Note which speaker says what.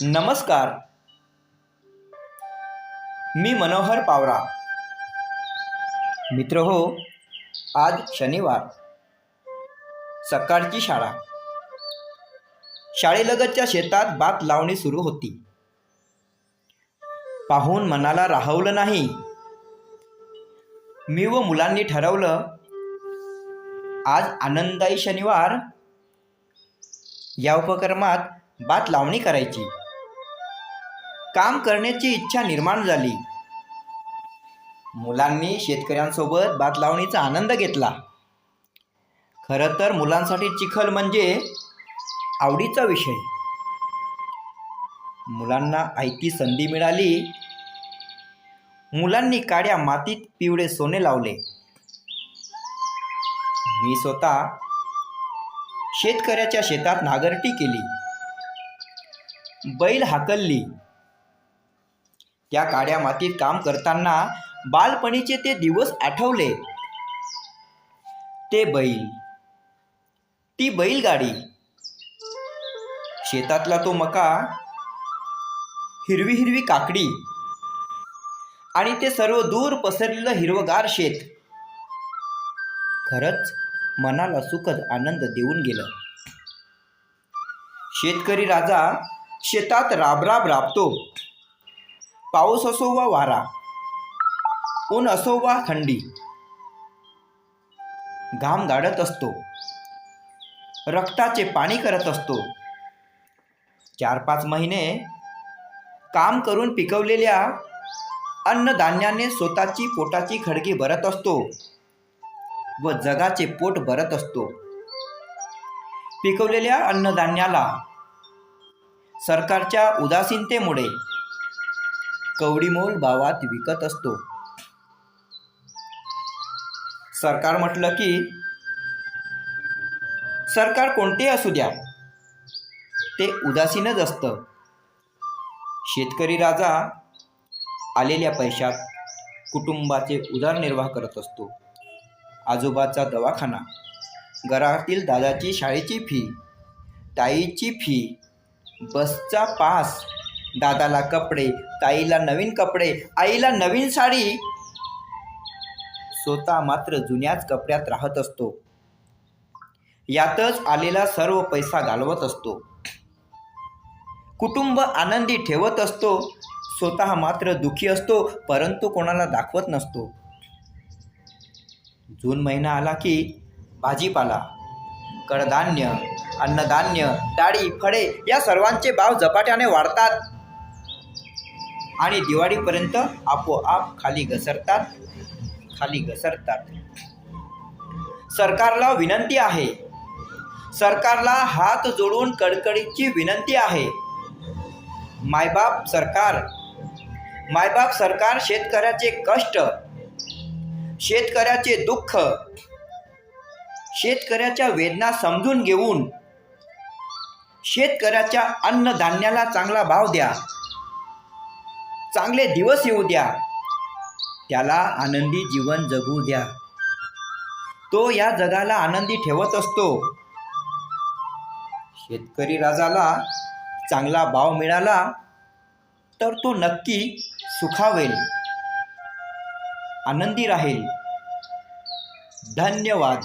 Speaker 1: नमस्कार. मी मनोहर पावरा. मित्र हो, आज शनिवार, सकाळची शाळा. शाळेलगतच्या शेतात भात लावणी सुरू होती. पाहून मनाला राहवलं नाही. मी व मुलांनी ठरवलं, आज आनंददायी शनिवार, या उपक्रमात भात लावणी करायची. काम करण्याची इच्छा निर्माण झाली. मुलांनी शेतकऱ्यांसोबत भात लावणीचा आनंद घेतला. खरं तर मुलांसाठी चिखल म्हणजे आवडीचा विषय. मुलांना आयती संधी मिळाली. मुलांनी काड्या मातीत पिवळे सोने लावले. मी स्वतः शेतकऱ्याच्या शेतात नांगरटी केली, बैल हाकलली. त्या काड्या मातीत काम करताना बालपणीचे ते दिवस आठवले. ते बैल, ती बैलगाडी, शेतातला तो मका, हिरवी हिरवी काकडी आणि ते सर्व दूर पसरलेलं हिरवगार शेत. खरंच मनाला सुखद आनंद देऊन गेलं. शेतकरी राजा शेतात राबराब राबतो. पाऊस असो वा वारा, ऊन असो वा थंडी, घाम गाडत असतो, रक्ताचे पाणी करत असतो. 4-5 महिने काम करून पिकवलेल्या अन्नधान्याने स्वतःची पोटाची खळगी भरत असतो व जगाचे पोट भरत असतो. पिकवलेल्या अन्नधान्याला सरकारच्या उदासीनतेमुळे कवडीमोल भावात विकत असतो. सरकार म्हटलं की, सरकार कोणते असू द्या, ते उदासीनच असतं. शेतकरी राजा आलेल्या पैशात कुटुंबाचे उदरनिर्वाह करत असतो. आजोबाचा दवाखाना, घरातील दादाची शाळेची फी, ताईची फी, बसचा पास, दादाला कपडे, ताईला नवीन कपडे, आईला नवीन साडी. स्वतः मात्र जुन्याच कपड्यात राहत असतो. यातच आलेला सर्व पैसा घालवत असतो. कुटुंब आनंदी ठेवत असतो. स्वतः मात्र दुःखी असतो, परंतु कोणाला दाखवत नसतो. जून महिना आला की भाजीपाला, कडधान्य, अन्नधान्य, डाळी, फळे या सर्वांचे भाव झपाट्याने वाढतात आणि दिवाळीपर्यंत आपोआप खाली घसरतात. सरकारला विनंती आहे, सरकारला हात जोडून कडकडीची विनंती आहे. मायबाप सरकार शेतकऱ्याचे कष्ट, शेतकऱ्याचे दुःख, शेतकऱ्याच्या वेदना समजून घेऊन शेतकऱ्याच्या अन्नधान्याला चांगला भाव द्या. चांगले दिवस येऊ द्या. त्याला आनंदी जीवन जगू द्या. तो या जगाला आनंदी ठेवत असतो. शेतकरी राजाला चांगला भाव मिळाला तर तो नक्की सुखावेल, आनंदी राहील. धन्यवाद.